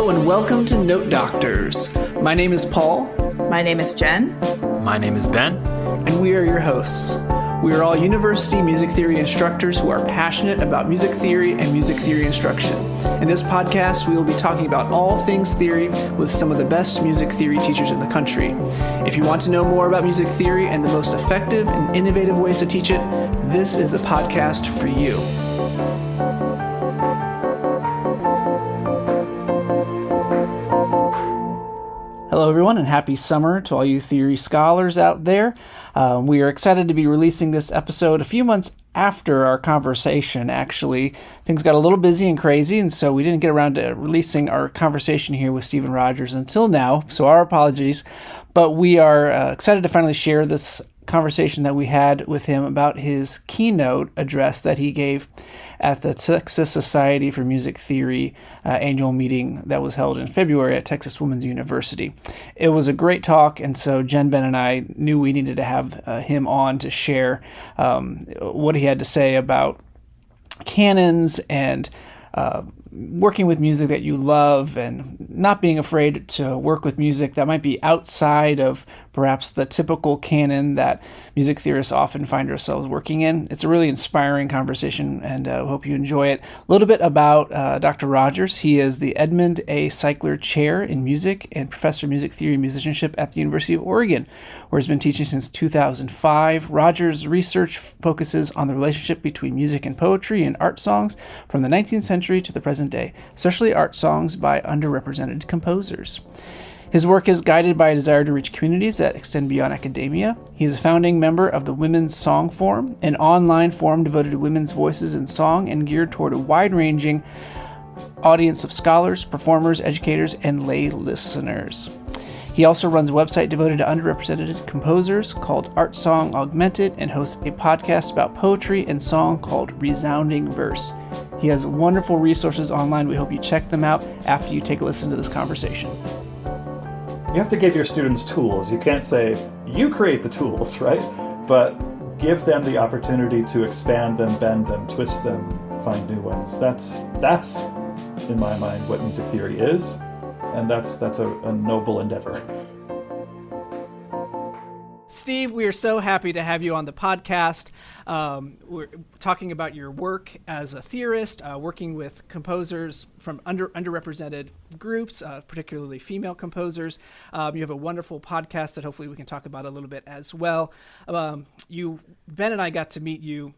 Hello and welcome to Note Doctors. My name is Paul. My name is Jenn. My name is Ben. And we are your hosts. We are all university music theory instructors who are passionate about music theory and music theory instruction. In this podcast, we will be talking about all things theory with some of the best music theory teachers in the country. If you want to know more about music theory and the most effective and innovative ways to teach it, this is the podcast for you. Hello, everyone, and happy summer to all you theory scholars out there. We are excited to be releasing this episode a few months after our conversation, actually. Things got a little busy and crazy, and so we didn't get around to releasing our conversation here with Stephen Rodgers until now, so our apologies. But we are excited to finally share this conversation that we had with him about his keynote address that he gave at the Texas Society for Music Theory annual meeting that was held in February at Texas Women's University. It was a great talk, and so Jenn, Ben, and I knew we needed to have him on to share what he had to say about canons and working with music that you love and not being afraid to work with music that might be outside of perhaps the typical canon that music theorists often find ourselves working in. It's a really inspiring conversation, and I hope you enjoy it. A little bit about Dr. Rodgers. He is the Edmund A. Cykler Chair in Music and Professor of Music Theory and Musicianship at the University of Oregon, where he's been teaching since 2005. Rodgers' research focuses on the relationship between music and poetry and art songs from the 19th century to the present day, especially art songs by underrepresented composers. His work is guided by a desire to reach communities that extend beyond academia. He is a founding member of the Women's Song Forum, an online forum devoted to women's voices in song and geared toward a wide-ranging audience of scholars, performers, educators, and lay listeners. He also runs a website devoted to underrepresented composers called Art Song Augmented and hosts a podcast about poetry and song called Resounding Verse. He has wonderful resources online. We hope you check them out after you take a listen to this conversation. You have to give your students tools. You can't say, you create the tools, right? But give them the opportunity to expand them, bend them, twist them, find new ones. That's in my mind, what music theory is. And that's a noble endeavor. Steve, we are so happy to have you on the podcast. We're talking about your work as a theorist, working with composers from underrepresented groups, particularly female composers. You have a wonderful podcast that hopefully we can talk about a little bit as well. Ben and I got to meet you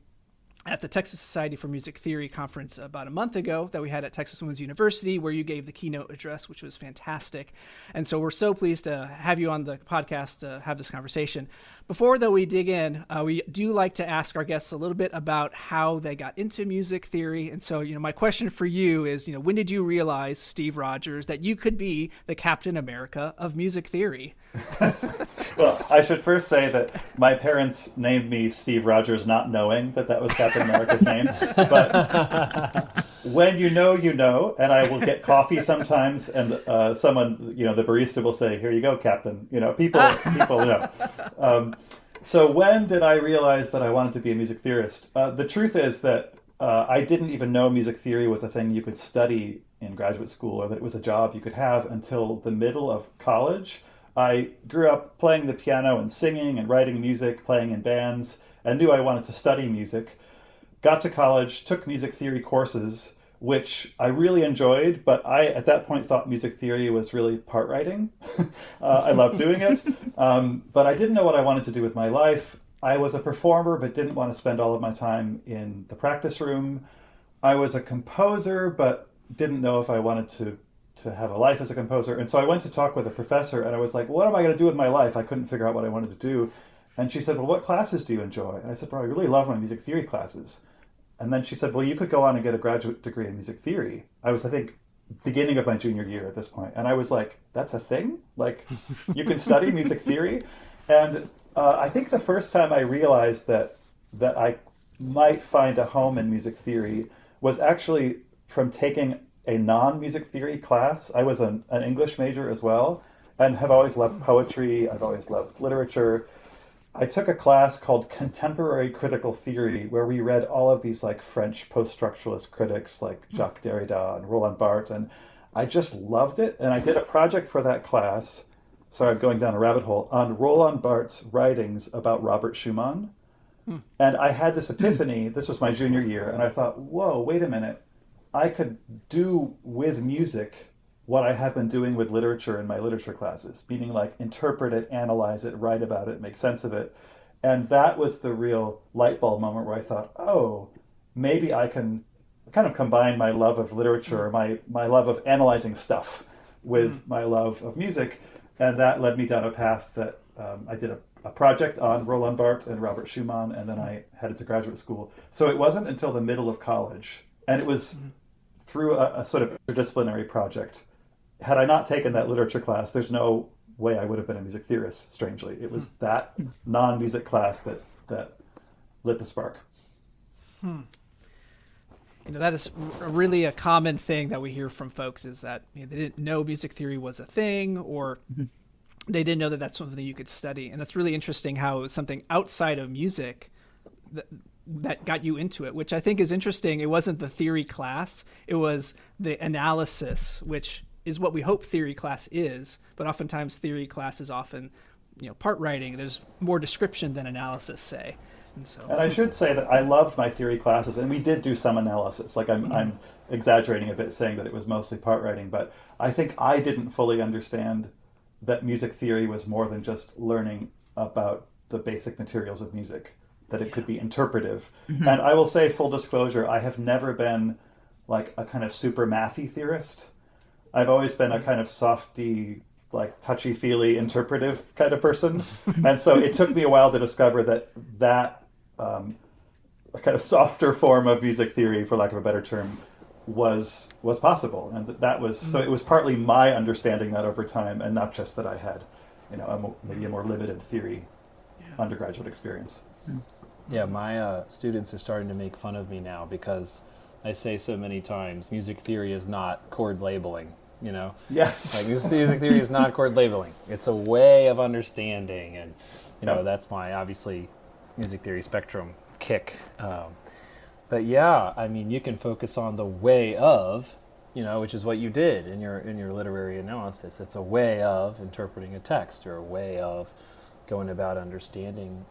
at the Texas Society for Music Theory conference about a month ago that we had at Texas Women's University, where you gave the keynote address, which was fantastic. And so we're so pleased to have you on the podcast to have this conversation. Before, though, we dig in, we do like to ask our guests a little bit about how they got into music theory. And so, my question for you is, when did you realize, Steve Rodgers, that you could be the Captain America of music theory? Well, I should first say that my parents named me Steve Rodgers not knowing that was Captain America's name. But when you know, and I will get coffee sometimes, and someone, the barista will say, "Here you go, Captain." People know. So when did I realize that I wanted to be a music theorist? The truth is that I didn't even know music theory was a thing you could study in graduate school, or that it was a job you could have until the middle of college. I grew up playing the piano and singing and writing music, playing in bands, and knew I wanted to study music. Got to college, took music theory courses, which I really enjoyed, but I, at that point, thought music theory was really part writing. I loved doing it, but I didn't know what I wanted to do with my life. I was a performer, but didn't want to spend all of my time in the practice room. I was a composer, but didn't know if I wanted to have a life as a composer. And so I went to talk with a professor, and I was like, what am I going to do with my life? I couldn't figure out what I wanted to do. And she said, well, what classes do you enjoy? And I said, well, I really love my music theory classes. And then she said, well, you could go on and get a graduate degree in music theory. I was, I think, beginning of my junior year at this point. And I was like, that's a thing? Like, you can study music theory? And I think the first time I realized that I might find a home in music theory was actually from taking a non-music theory class. I was an English major as well, and have always loved poetry. I've always loved literature. I took a class called Contemporary Critical Theory, where we read all of these French post-structuralist critics like Jacques Derrida and Roland Barthes, and I just loved it. And I did a project for that class. Sorry, I'm going down a rabbit hole, on Roland Barthes' writings about Robert Schumann. And I had this epiphany. This was my junior year. And I thought, whoa, wait a minute. I could do with music what I have been doing with literature in my literature classes, meaning like interpret it, analyze it, write about it, make sense of it. And that was the real light bulb moment where I thought, oh, maybe I can kind of combine my love of literature, my love of analyzing stuff with my love of music. And that led me down a path that I did a project on Roland Barthes and Robert Schumann, and then I headed to graduate school. So it wasn't until the middle of college, and it was through a sort of interdisciplinary project. Had I not taken that literature class, there's no way I would have been a music theorist, strangely. It was that non-music class that lit the spark. That is really a common thing that we hear from folks, is that they didn't know music theory was a thing, or they didn't know that that's something you could study. And that's really interesting how it was something outside of music that got you into it, which I think is interesting. It wasn't the theory class, it was the analysis, which is what we hope theory class is. But oftentimes theory class is often, part writing. There's more description than analysis, say. And I should say that I loved my theory classes, and we did do some analysis. Like I'm exaggerating a bit saying that it was mostly part writing, but I think I didn't fully understand that music theory was more than just learning about the basic materials of music, that it could be interpretive. And I will say, full disclosure, I have never been like a kind of super mathy theorist. I've always been a kind of softy, like touchy-feely, interpretive kind of person. And so it took me a while to discover that a kind of softer form of music theory, for lack of a better term, was possible. And that was, so it was partly my understanding that over time, and not just that I had, maybe a more limited theory undergraduate experience. Yeah, my students are starting to make fun of me now because I say so many times, music theory is not chord labeling. Yes. Like music theory is not chord labeling. It's a way of understanding, and that's my obviously music theory spectrum kick. But yeah, I mean, you can focus on the way of, which is what you did in your literary analysis. It's a way of interpreting a text, or a way of going about understanding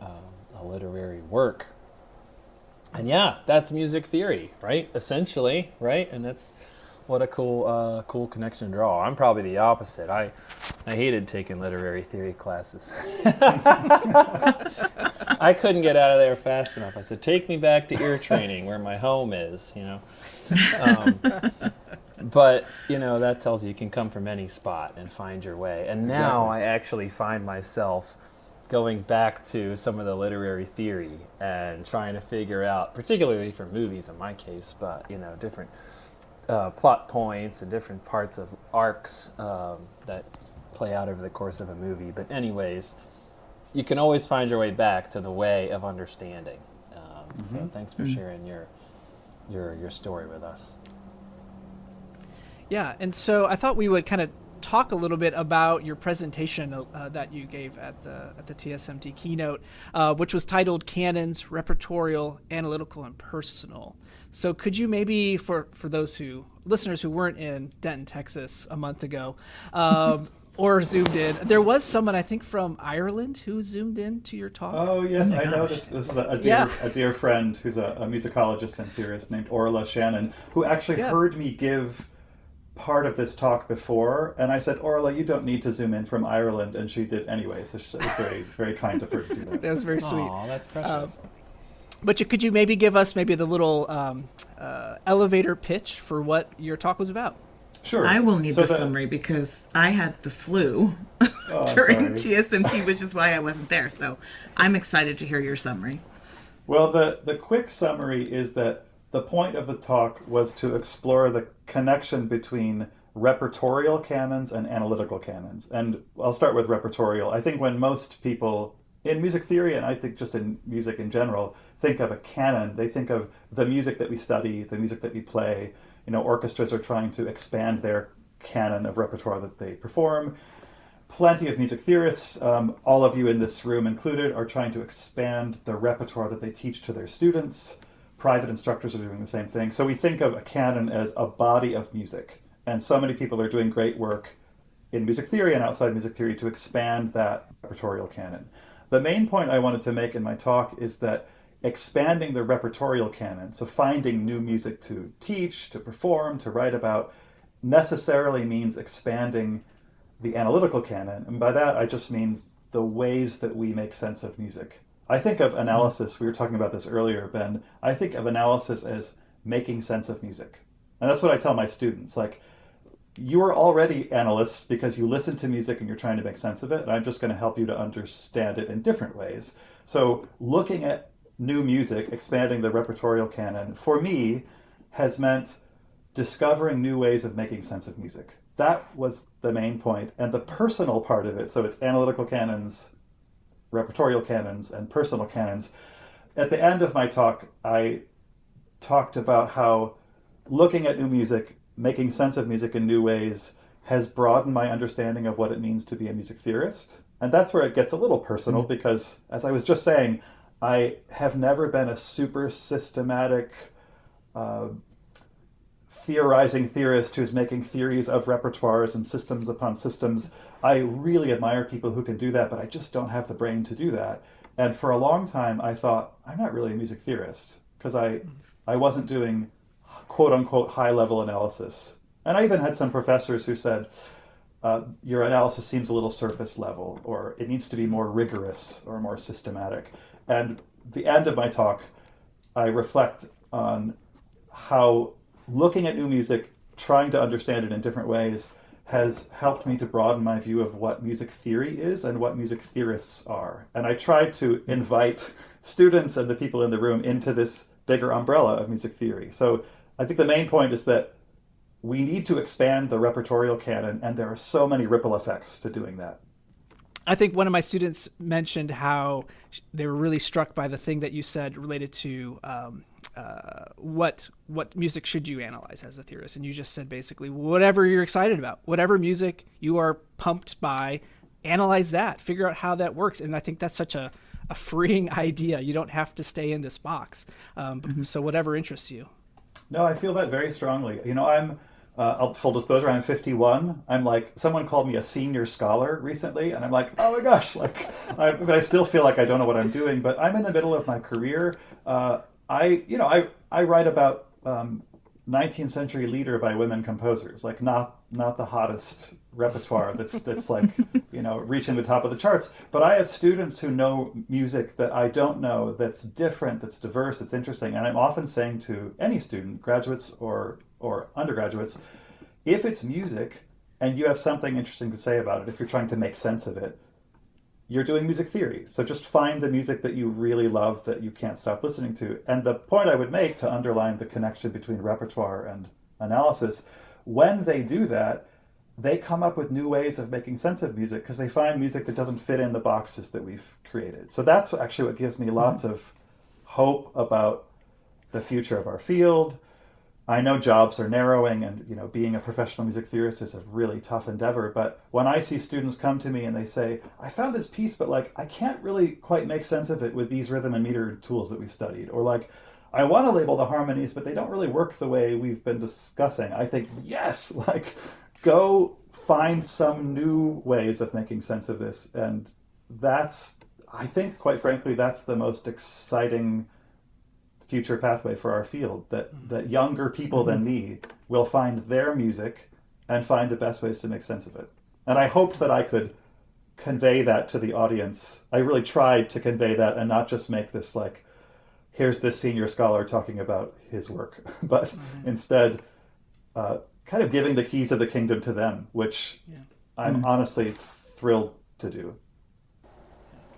a literary work. And yeah, that's music theory, right? Essentially, right? And that's what a cool connection to draw. I'm probably the opposite. I hated taking literary theory classes. I couldn't get out of there fast enough. I said, take me back to ear training where my home is, But, that tells you can come from any spot and find your way. And now I actually find myself going back to some of the literary theory and trying to figure out, particularly for movies in my case, but, different plot points and different parts of arcs that play out over the course of a movie. But anyways, you can always find your way back to the way of understanding. So thanks for sharing your story with us. Yeah, and so I thought we would kind of talk a little bit about your presentation that you gave at the TSMT keynote, which was titled Canons, Repertorial, Analytical, and Personal. So could you maybe, for those listeners who weren't in Denton, Texas a month ago, or zoomed in, there was someone, I think, from Ireland who zoomed in to your talk. Oh yes, I know this is a dear friend who's a musicologist and theorist named Orla Shannon, who actually heard me give part of this talk before, and I said, Orla, you don't need to zoom in from Ireland, and she did anyway, so it was very, very kind of her to do that. That was very sweet. Oh, that's precious. But could you maybe give us the little elevator pitch for what your talk was about? Sure. I will need the summary because I had the flu during TSMT, which is why I wasn't there. So I'm excited to hear your summary. Well, the quick summary is that the point of the talk was to explore the connection between repertorial canons and analytical canons. And I'll start with repertorial. I think when most people in music theory, and I think just in music in general, think of a canon, they think of the music that we study, the music that we play. Orchestras are trying to expand their canon of repertoire that they perform. Plenty of music theorists, all of you in this room included, are trying to expand the repertoire that they teach to their students. Private instructors are doing the same thing. So we think of a canon as a body of music. And so many people are doing great work in music theory and outside music theory to expand that repertorial canon. The main point I wanted to make in my talk is that expanding the repertorial canon, so finding new music to teach, to perform, to write about, necessarily means expanding the analytical canon. And by that, I just mean the ways that we make sense of music. I think of analysis, we were talking about this earlier, Ben, I think of analysis as making sense of music. And that's what I tell my students. Like, you are already analysts because you listen to music and you're trying to make sense of it. And I'm just going to help you to understand it in different ways. So looking at new music, expanding the repertorial canon, for me, has meant discovering new ways of making sense of music. That was the main point. And the personal part of it, so it's analytical canons, repertorial canons, and personal canons. At the end of my talk, I talked about how looking at new music, making sense of music in new ways, has broadened my understanding of what it means to be a music theorist. And that's where it gets a little personal because, as I was just saying, I have never been a super systematic theorizing theorist who's making theories of repertoires and systems upon systems. I really admire people who can do that, but I just don't have the brain to do that. And for a long time, I thought, I'm not really a music theorist because I wasn't doing quote unquote high level analysis. And I even had some professors who said, your analysis seems a little surface level, or it needs to be more rigorous or more systematic. And the end of my talk, I reflect on how looking at new music, trying to understand it in different ways, has helped me to broaden my view of what music theory is and what music theorists are. And I tried to invite students and the people in the room into this bigger umbrella of music theory. So I think the main point is that we need to expand the repertorial canon, and there are so many ripple effects to doing that. I think one of my students mentioned how they were really struck by the thing that you said related to what music should you analyze as a theorist. And you just said basically whatever you're excited about, whatever music you are pumped by, analyze that, figure out how that works. And I think that's such a freeing idea. You don't have to stay in this box. So whatever interests you. No, I feel that very strongly. You know, I'm full disclosure, I'm 51. I'm like, someone called me a senior scholar recently, and I'm like, oh my gosh, but I still feel like I don't know what I'm doing. But I'm in the middle of my career. I write about 19th century lieder by women composers, like not the hottest repertoire that's like, reaching the top of the charts. But I have students who know music that I don't know, that's different, that's diverse, that's interesting. And I'm often saying to any student, graduates or undergraduates, if it's music and you have something interesting to say about it, if you're trying to make sense of it, you're doing music theory. So just find the music that you really love that you can't stop listening to. And the point I would make to underline the connection between repertoire and analysis, when they do that, they come up with new ways of making sense of music because they find music that doesn't fit in the boxes that we've created. So that's actually what gives me lots of hope about the future of our field. I know jobs are narrowing, and being a professional music theorist is a really tough endeavor. But when I see students come to me and they say, I found this piece, but I can't really quite make sense of it with these rhythm and meter tools that we've studied, or I want to label the harmonies, but they don't really work the way we've been discussing. I think, yes, go find some new ways of making sense of this. And I think, quite frankly, that's the most exciting future pathway for our field, that younger people than me will find their music and find the best ways to make sense of it. And I hoped that I could convey that to the audience. I really tried to convey that and not just make this here's this senior scholar talking about his work, but instead kind of giving the keys of the kingdom to them, which I'm honestly thrilled to do.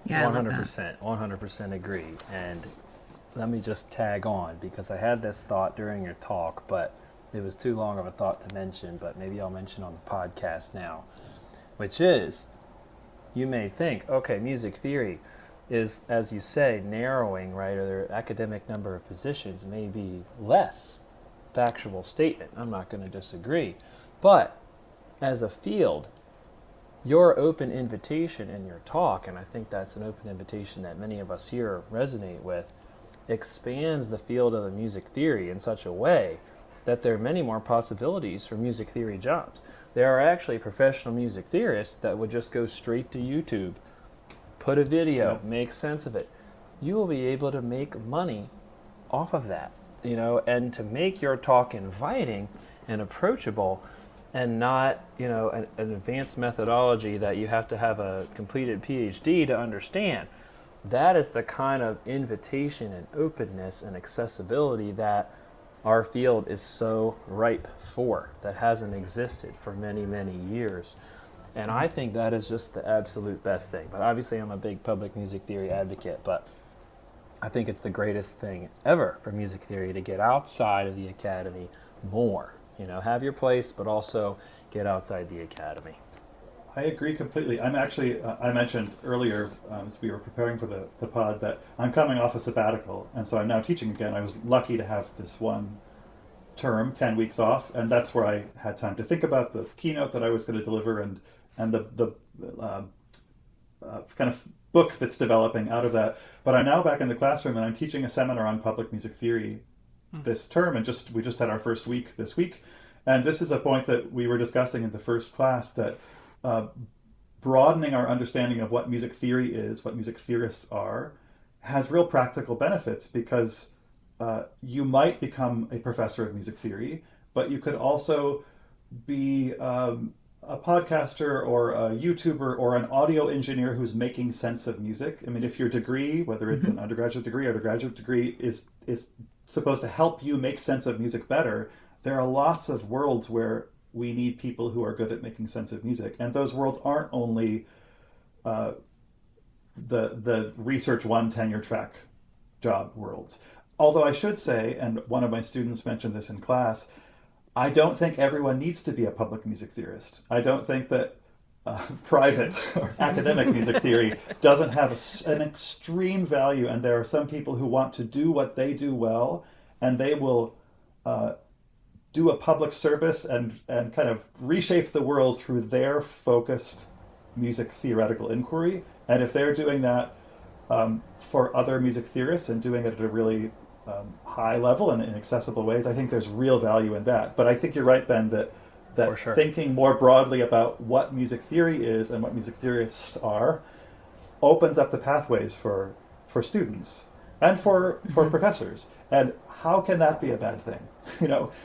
Yeah, 100% agree. And let me just tag on, because I had this thought during your talk, but it was too long of a thought to mention, but maybe I'll mention on the podcast now, which is, you may think, okay, music theory is, as you say, narrowing, right, or their academic number of positions may be less. Factual statement. I'm not going to disagree. But as a field, your open invitation in your talk, and I think that's an open invitation that many of us here resonate with, expands the field of the music theory in such a way that there are many more possibilities for music theory jobs. There are actually professional music theorists that would just go straight to YouTube, put a video, make sense of it. You will be able to make money off of that, and to make your talk inviting and approachable, and not, an advanced methodology that you have to have a completed PhD to understand. That is the kind of invitation and openness and accessibility that our field is so ripe for, that hasn't existed for many, many years. And I think that is just the absolute best thing. But obviously I'm a big public music theory advocate, but I think it's the greatest thing ever for music theory to get outside of the academy more. Have your place, but also get outside the academy. I agree completely. I'm actually, I mentioned earlier as we were preparing for the pod that I'm coming off a sabbatical, and so I'm now teaching again. I was lucky to have this one term, 10 weeks off, and that's where I had time to think about the keynote that I was going to deliver and the kind of book that's developing out of that. But I'm now back in the classroom, and I'm teaching a seminar on public music theory this term, and we just had our first week this week. And this is a point that we were discussing in the first class, that broadening our understanding of what music theory is, what music theorists are, has real practical benefits, because you might become a professor of music theory, but you could also be a podcaster or a YouTuber or an audio engineer who's making sense of music. I mean, if your degree, whether it's an undergraduate degree or a graduate degree, is supposed to help you make sense of music better, there are lots of worlds where we need people who are good at making sense of music. And those worlds aren't only the research one tenure track job worlds. Although I should say, and one of my students mentioned this in class, I don't think everyone needs to be a public music theorist. I don't think that private or academic music theory doesn't have an extreme value, and there are some people who want to do what they do well, and they will do a public service and kind of reshape the world through their focused music theoretical inquiry. And if they're doing that for other music theorists and doing it at a really high level and in accessible ways, I think there's real value in that. But I think you're right, Ben, that sure. Thinking more broadly about what music theory is and what music theorists are opens up the pathways for students and for professors. And how can that be a bad thing?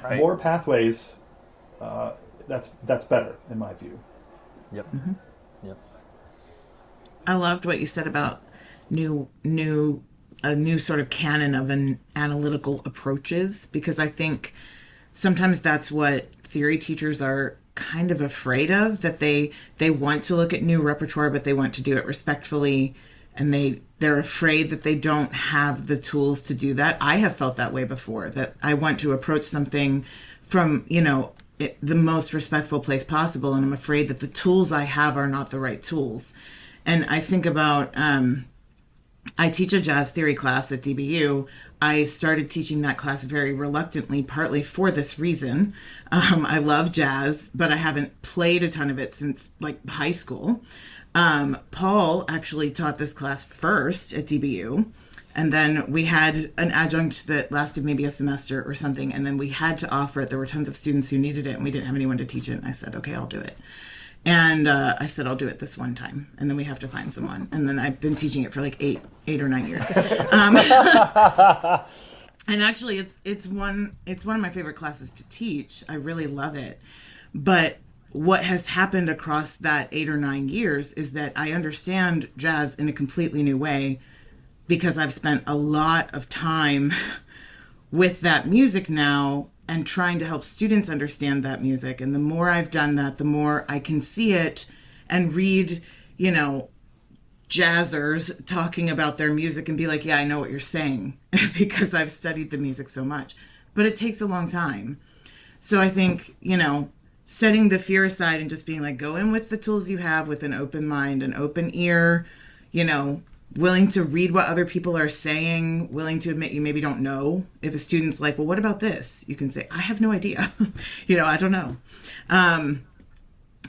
Right. More pathways, that's better in my view. Yep. Yep. I loved what you said about a new sort of canon of an analytical approaches, because I think sometimes that's what theory teachers are kind of afraid of, that they want to look at new repertoire, but they want to do it respectfully, and they're afraid that they don't have the tools to do that. I have felt that way before, that I want to approach something from, the most respectful place possible, and I'm afraid that the tools I have are not the right tools. And I think about, I teach a jazz theory class at DBU. I started teaching that class very reluctantly, partly for this reason. I love jazz, but I haven't played a ton of it since high school. Paul actually taught this class first at DBU, and then we had an adjunct that lasted maybe a semester or something, and then we had to offer it. There were tons of students who needed it, and we didn't have anyone to teach it, and I said, okay, I'll do it. And I said, I'll do it this one time, and then we have to find someone. And then I've been teaching it for 8 or 9 years. And actually, it's one of my favorite classes to teach. I really love it. But what has happened across that 8 or 9 years is that I understand jazz in a completely new way, because I've spent a lot of time with that music now and trying to help students understand that music. And the more I've done that, the more I can see it and read, jazzers talking about their music and be like, yeah, I know what you're saying, because I've studied the music so much. But it takes a long time. So I think, setting the fear aside and just being like, go in with the tools you have, with an open mind, an open ear, willing to read what other people are saying, willing to admit you maybe don't know. If a student's like, well, what about this? You can say, I have no idea. I don't know.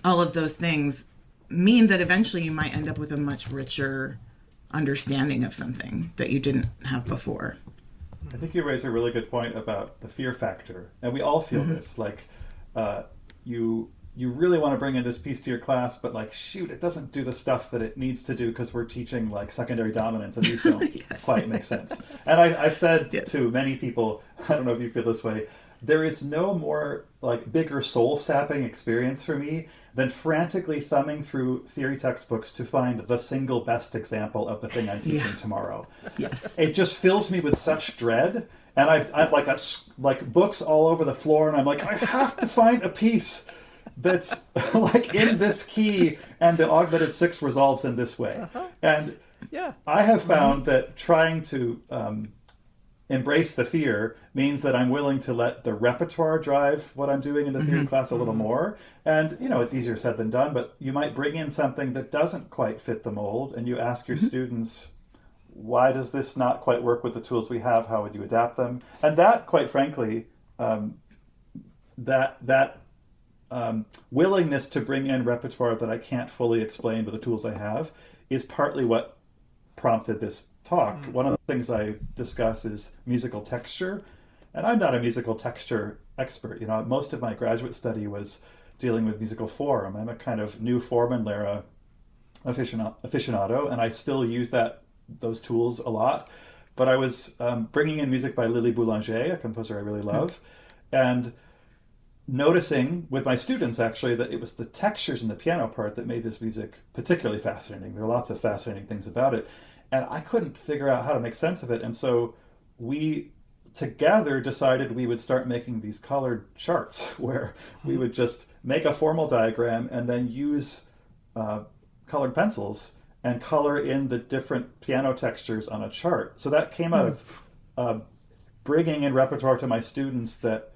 All of those things mean that eventually you might end up with a much richer understanding of something that you didn't have before. I think you raise a really good point about the fear factor, and we all feel this. Like, you really want to bring in this piece to your class, but like, shoot, it doesn't do the stuff that it needs to do because we're teaching like secondary dominance, and these don't quite make sense. And I've said to many people, I don't know if you feel this way, there is no more like bigger soul sapping experience for me than frantically thumbing through theory textbooks to find the single best example of the thing I'm teaching tomorrow. Yes. It just fills me with such dread. And I've like like books all over the floor, and I'm like, I have to find a piece that's like in this key, and the augmented six resolves in this way. And I have found that trying to embrace the fear means that I'm willing to let the repertoire drive what I'm doing in the theory class a little more. And, you know, it's easier said than done, but you might bring in something that doesn't quite fit the mold, and you ask your students, why does this not quite work with the tools we have? How would you adapt them? And that, quite frankly, willingness to bring in repertoire that I can't fully explain with the tools I have is partly what prompted this talk. One of the things I discuss is musical texture, and I'm not a musical texture expert. You know, most of my graduate study was dealing with musical form. I'm a kind of new form and lyra aficionado, and I still use those tools a lot. But I was bringing in music by Lily Boulanger, a composer I really love, and noticing with my students actually that it was the textures in the piano part that made this music particularly fascinating. There are lots of fascinating things about it, and I couldn't figure out how to make sense of it. And so we together decided we would start making these colored charts where we would just make a formal diagram and then use colored pencils and color in the different piano textures on a chart. So that came out of bringing in repertoire to my students that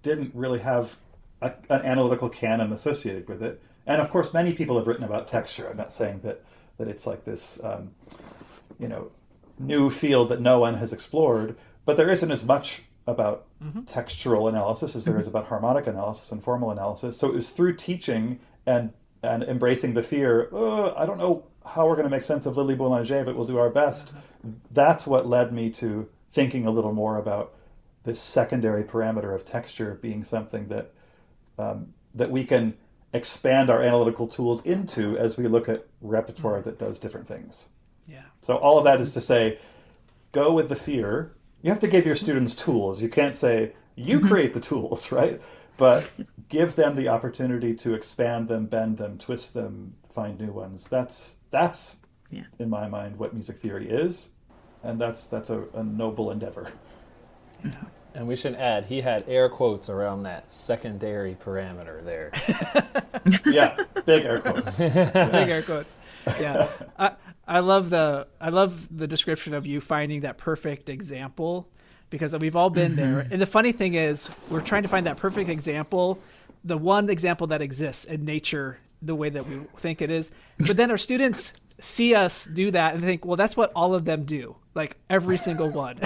didn't really have an analytical canon associated with it. And of course, many people have written about texture. I'm not saying that it's like this, new field that no one has explored, but there isn't as much about textural analysis as there is about harmonic analysis and formal analysis. So it was through teaching and embracing the fear, I don't know how we're going to make sense of Lily Boulanger, but we'll do our best. That's what led me to thinking a little more about this secondary parameter of texture being something that that we can expand our analytical tools into as we look at repertoire that does different things. Yeah. So all of that is to say, go with the fear. You have to give your students tools. You can't say, you create the tools, right? But give them the opportunity to expand them, bend them, twist them, find new ones. That's in my mind, what music theory is. And that's a noble endeavor. Yeah. And we should add, he had air quotes around that secondary parameter there. Yeah, big air quotes. Big air quotes. Yeah. I love the description of you finding that perfect example, because we've all been there. And the funny thing is, we're trying to find that perfect example, the one example that exists in nature the way that we think it is. But then our students see us do that and think, well, that's what all of them do, like every single one,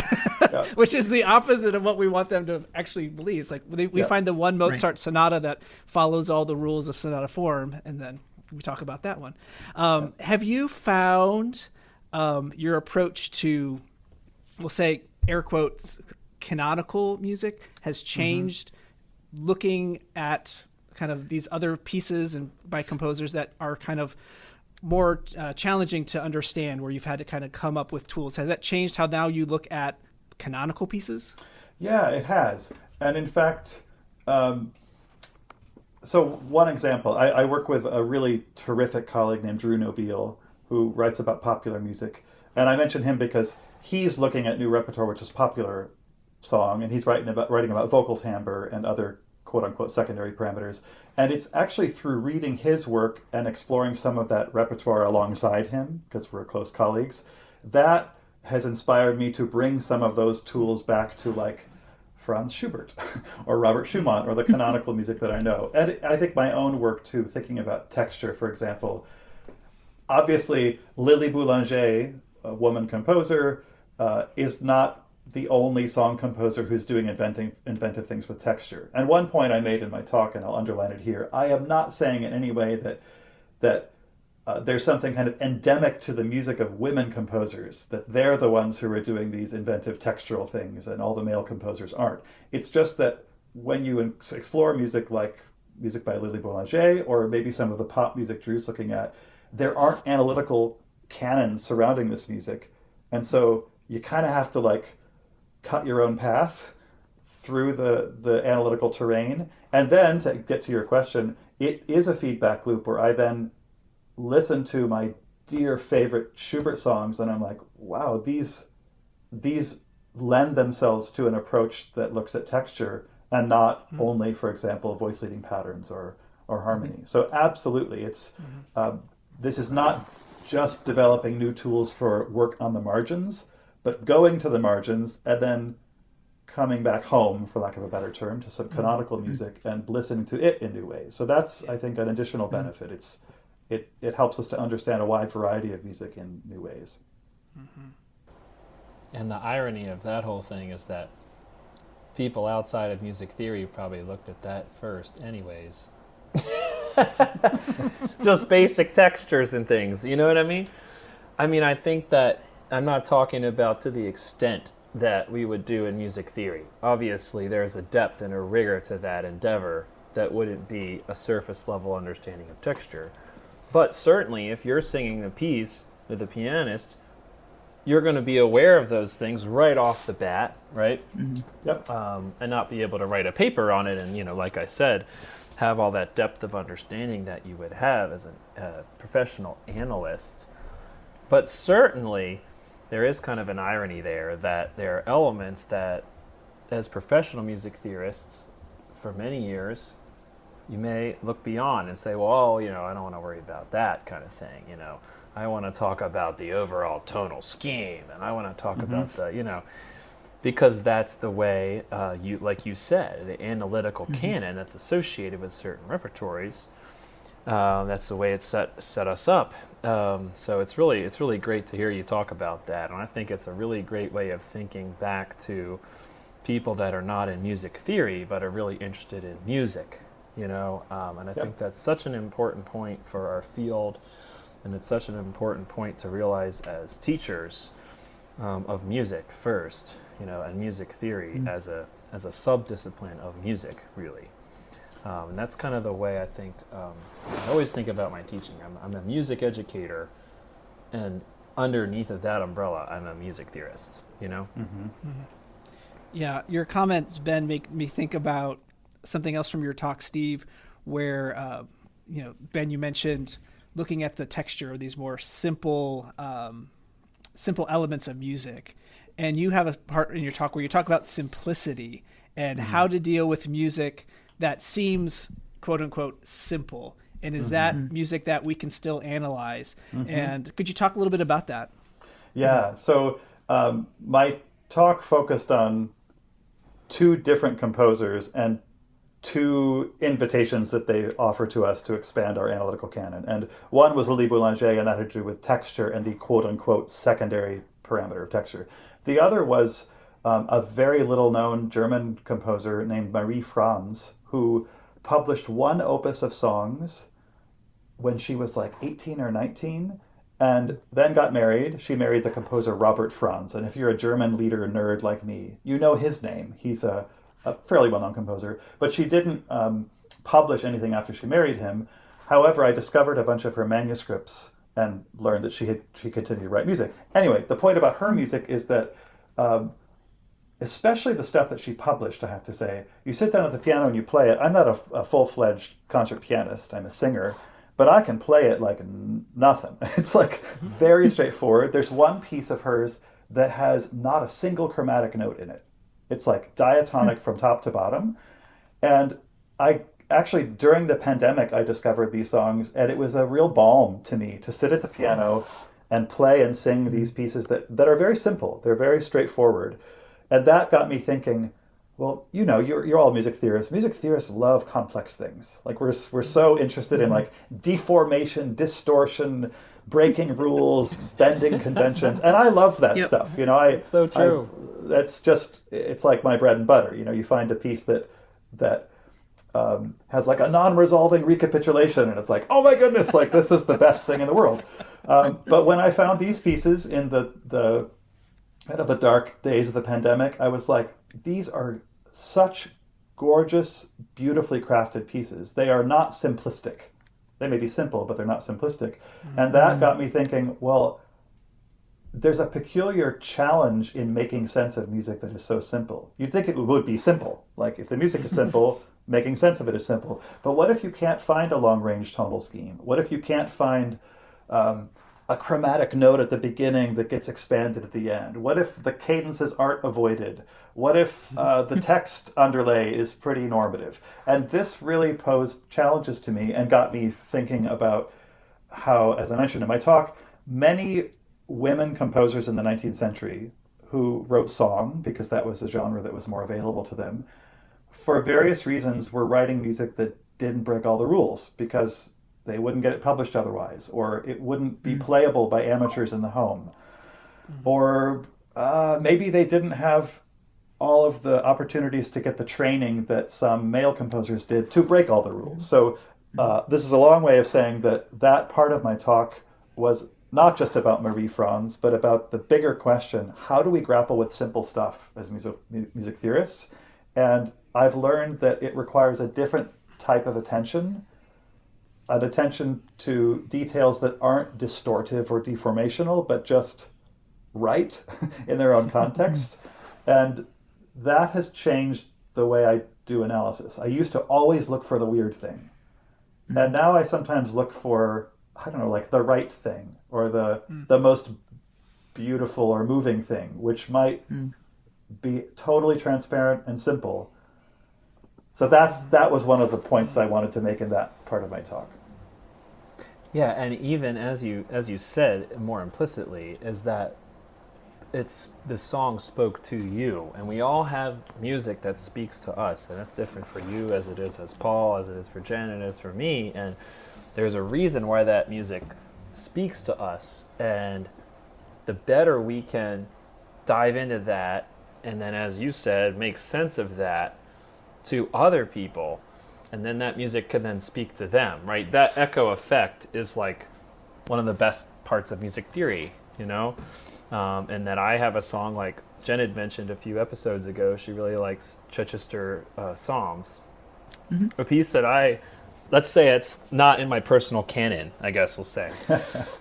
which is the opposite of what we want them to actually believe. It's like we find the one Mozart sonata that follows all the rules of sonata form, and then we talk about that one. Have you found your approach to, we'll say, air quotes, canonical music has changed looking at kind of these other pieces and by composers that are kind of more challenging to understand, where you've had to kind of come up with tools? Has that changed how now you look at canonical pieces? Yeah, it has. And in fact, so one example, I work with a really terrific colleague named Drew Nobile, who writes about popular music. And I mention him because he's looking at new repertoire, which is popular song, and he's writing about vocal timbre and other quote-unquote secondary parameters. And it's actually through reading his work and exploring some of that repertoire alongside him, because we're close colleagues, that has inspired me to bring some of those tools back to like Franz Schubert or Robert Schumann or the canonical music that I know. And I think my own work too, thinking about texture, for example. Obviously, Lily Boulanger, a woman composer, is not the only song composer who's doing inventive things with texture. And one point I made in my talk, and I'll underline it here, I am not saying in any way that there's something kind of endemic to the music of women composers, that they're the ones who are doing these inventive textural things and all the male composers aren't. It's just that when you explore music like music by Lily Boulanger, or maybe some of the pop music Drew's looking at, there aren't analytical canons surrounding this music. And so you kind of have to like cut your own path through the analytical terrain. And then to get to your question, it is a feedback loop where I then listen to my dear favorite Schubert songs and I'm like, wow, these lend themselves to an approach that looks at texture and not only, for example, voice leading patterns or harmony. So absolutely, it's this is not just developing new tools for work on the margins, but going to the margins and then coming back home, for lack of a better term, to some canonical music and listening to it in new ways. So that's, I think, an additional benefit. It helps us to understand a wide variety of music in new ways. And the irony of that whole thing is that people outside of music theory probably looked at that first anyways. Just basic textures and things, you know what I mean? I mean, I think that I'm not talking about to the extent that we would do in music theory. Obviously, there's a depth and a rigor to that endeavor that wouldn't be a surface level understanding of texture. But certainly, if you're singing a piece with a pianist, you're going to be aware of those things right off the bat, right? Yep. And not be able to write a paper on it and, you know, like I said, have all that depth of understanding that you would have as a professional analyst. But certainly, there is kind of an irony there that there are elements that, as professional music theorists, for many years, you may look beyond and say, well, you know, I don't want to worry about that kind of thing, you know. I want to talk about the overall tonal scheme, and I want to talk about the, you know, because that's the way, like you said, the analytical canon that's associated with certain repertories, that's the way it's set us up. So it's really great to hear you talk about that, and I think it's a really great way of thinking back to people that are not in music theory but are really interested in music, you know, and I think that's such an important point for our field, and it's such an important point to realize as teachers of music first, you know, and music theory as a sub-discipline of music, really. And that's kind of the way I think, I always think about my teaching. I'm a music educator, and underneath of that umbrella, I'm a music theorist, you know? Yeah, your comments, Ben, make me think about something else from your talk, Steve, where, you know, Ben, you mentioned looking at the texture of these more simple elements of music. And you have a part in your talk where you talk about simplicity and how to deal with music that seems, quote unquote, simple. And is that music that we can still analyze? And could you talk a little bit about that? Yeah, so my talk focused on two different composers and two invitations that they offer to us to expand our analytical canon. And one was Lily Boulanger, and that had to do with texture and the quote-unquote secondary parameter of texture. The other was a very little-known German composer named Marie Franz, who published one opus of songs when she was like 18 or 19, and then got married. She married the composer Robert Franz, and if you're a German leader nerd like me, you know his name. He's a fairly well-known composer, but she didn't publish anything after she married him. However, I discovered a bunch of her manuscripts and learned that she continued to write music. Anyway, the point about her music is that, especially the stuff that she published, I have to say, you sit down at the piano and you play it. I'm not a full-fledged concert pianist. I'm a singer, but I can play it like nothing. It's like very straightforward. There's one piece of hers that has not a single chromatic note in it. It's like diatonic from top to bottom. And I actually, during the pandemic, I discovered these songs, and it was a real balm to me to sit at the piano and play and sing these pieces that are very simple. They're very straightforward. And that got me thinking, well, you know, you're all music theorists. Music theorists love complex things. Like we're so interested in like deformation, distortion, breaking rules, bending conventions, and I love that stuff. You know, it's so true. That's just, it's like my bread and butter. You know, you find a piece that has like a non-resolving recapitulation, and it's like, oh my goodness, like this is the best thing in the world. But when I found these pieces in the kind of the dark days of the pandemic, I was like, these are such gorgeous, beautifully crafted pieces. They are not simplistic. They may be simple, but they're not simplistic. And that got me thinking, well, there's a peculiar challenge in making sense of music that is so simple. You'd think it would be simple. Like if the music is simple, making sense of it is simple. But what if you can't find a long-range tonal scheme? What if you can't find a chromatic note at the beginning that gets expanded at the end? What if the cadences aren't avoided? What if the text underlay is pretty normative? And this really posed challenges to me and got me thinking about how, as I mentioned in my talk, many women composers in the 19th century who wrote song, because that was a genre that was more available to them, for various reasons were writing music that didn't break all the rules because they wouldn't get it published otherwise, or it wouldn't be playable by amateurs in the home. Or maybe they didn't have all of the opportunities to get the training that some male composers did to break all the rules. So this is a long way of saying that part of my talk was not just about Marie Franz, but about the bigger question: how do we grapple with simple stuff as music theorists? And I've learned that it requires a different type of attention, an attention to details that aren't distortive or deformational, but just right in their own context. And that has changed the way I do analysis. I used to always look for the weird thing. And now I sometimes look for, I don't know, like the right thing, or the most beautiful or moving thing, which might be totally transparent and simple. So that was one of the points I wanted to make in that part of my talk. Yeah, and even as you said more implicitly, is that the song spoke to you, and we all have music that speaks to us, and that's different for you as it is as Paul, as it is for Jenn, and as for me, and there's a reason why that music speaks to us, and the better we can dive into that, and then as you said, make sense of that to other people, and then that music can then speak to them, right? That echo effect is like one of the best parts of music theory, you know? And that I have a song like Jenn had mentioned a few episodes ago, she really likes Chichester Psalms. A piece that let's say it's not in my personal canon, I guess we'll say.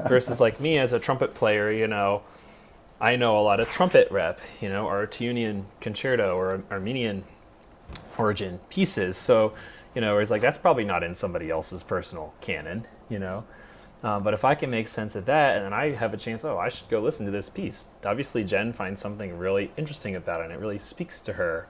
Versus like me as a trumpet player, you know, I know a lot of trumpet rep, you know, or Teunian concerto or Armenian origin pieces. So, you know, it's like that's probably not in somebody else's personal canon, you know. But if I can make sense of that, and then I have a chance, I should go listen to this piece. Obviously, Jenn finds something really interesting about it, and it really speaks to her.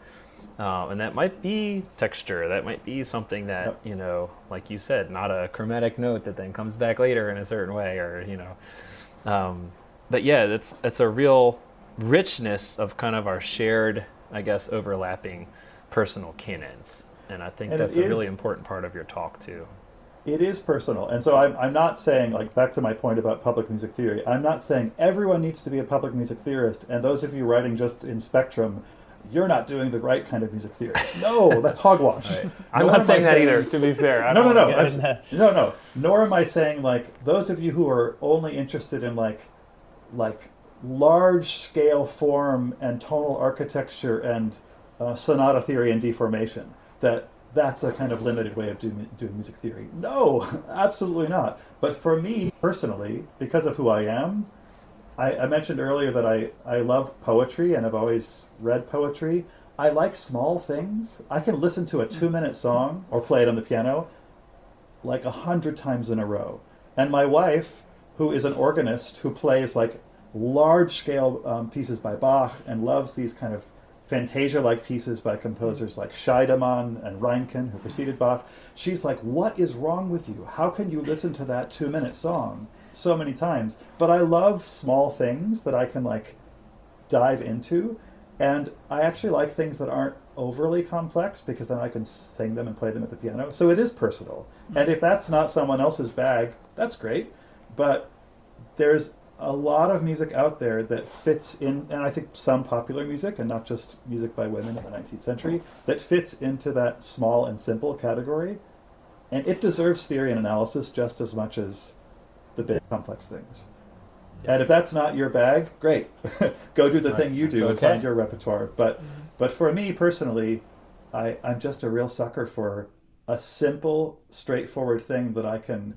And that might be texture. That might be something that, you know, like you said, not a chromatic note that then comes back later in a certain way, or, you know. But yeah, that's a real richness of kind of our shared, I guess, overlapping personal canons. And I think that's a really important part of your talk, too. It is personal. And so I'm not saying, like, back to my point about public music theory, I'm not saying everyone needs to be a public music theorist, and those of you writing just in Spectrum, you're not doing the right kind of music theory. No, that's hogwash. Right. I'm not saying that either, to be fair. No. Nor am I saying, like, those of you who are only interested in, like large-scale form and tonal architecture and sonata theory and deformation, that's a kind of limited way of doing music theory. No, absolutely not. But for me personally, because of who I am, I mentioned earlier that I love poetry and I've always read poetry. I like small things. I can listen to a 2-minute song or play it on the piano like 100 times in a row. And my wife, who is an organist who plays like large-scale pieces by Bach and loves these kind of Fantasia-like pieces by composers like Scheidemann and Reinken, who preceded Bach, she's like, what is wrong with you? How can you listen to that 2-minute song so many times? But I love small things that I can like dive into, and I actually like things that aren't overly complex because then I can sing them and play them at the piano. So it is personal. And if that's not someone else's bag, that's great. But there's a lot of music out there that fits in, and I think some popular music, and not just music by women in the 19th century, that fits into that small and simple category. And it deserves theory and analysis just as much as the big complex things. And if that's not your bag, great. Go do the thing you do and find your repertoire. But for me personally, I'm just a real sucker for a simple, straightforward thing that I can,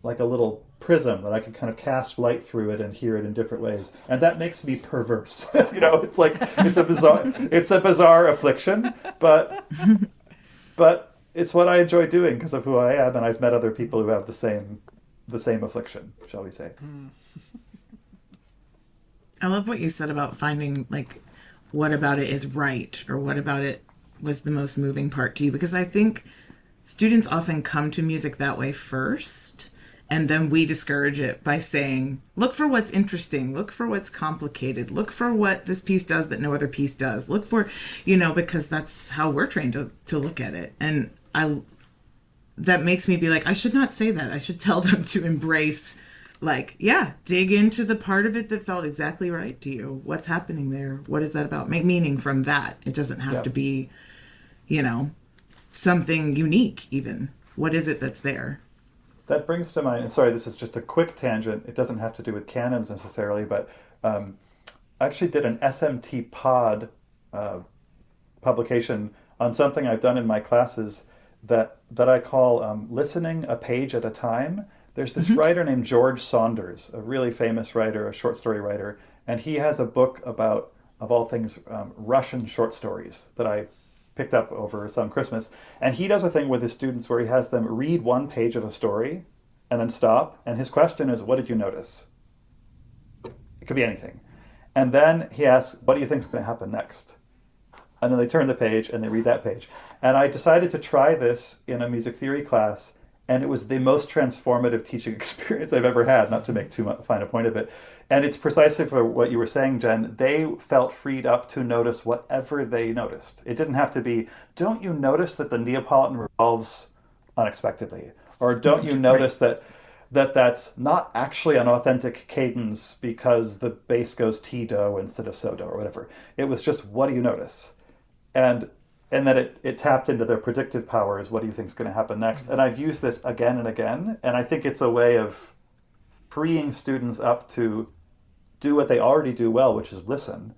like a little prism that I can kind of cast light through it and hear it in different ways. And that makes me perverse. It's like, it's a bizarre affliction, but it's what I enjoy doing because of who I am, and I've met other people who have the same affliction, shall we say. I love what you said about finding, like, what about it is right, or what about it was the most moving part to you, because I think students often come to music that way first, and then we discourage it by saying, look for what's interesting, look for what's complicated, look for what this piece does that no other piece does, look for, because that's how we're trained to look at it. And that makes me be like, I should not say that. I should tell them to embrace, like, dig into the part of it that felt exactly right to you. What's happening there? What is that about? Make meaning from that. It doesn't have to be, something unique even. What is it that's there? That brings to mind, and sorry, this is just a quick tangent. It doesn't have to do with canons necessarily, but I actually did an SMT pod publication on something I've done in my classes that I call listening a page at a time. There's this writer named George Saunders, a really famous writer, a short story writer, and he has a book about, of all things, Russian short stories that I picked up over some Christmas. And he does a thing with his students where he has them read one page of a story and then stop. And his question is, what did you notice? It could be anything. And then he asks, what do you think is going to happen next? And then they turn the page and they read that page. And I decided to try this in a music theory class, and it was the most transformative teaching experience I've ever had, not to make too fine a point of it. And it's precisely for what you were saying, Jen. They felt freed up to notice whatever they noticed. It didn't have to be, don't you notice that the Neapolitan revolves unexpectedly? Or don't you notice that's not actually an authentic cadence because the bass goes T-do instead of so-do or whatever. It was just, what do you notice? And then it tapped into their predictive powers. What do you think is going to happen next? And I've used this again and again, and I think it's a way of freeing students up to do what they already do well, which is listen,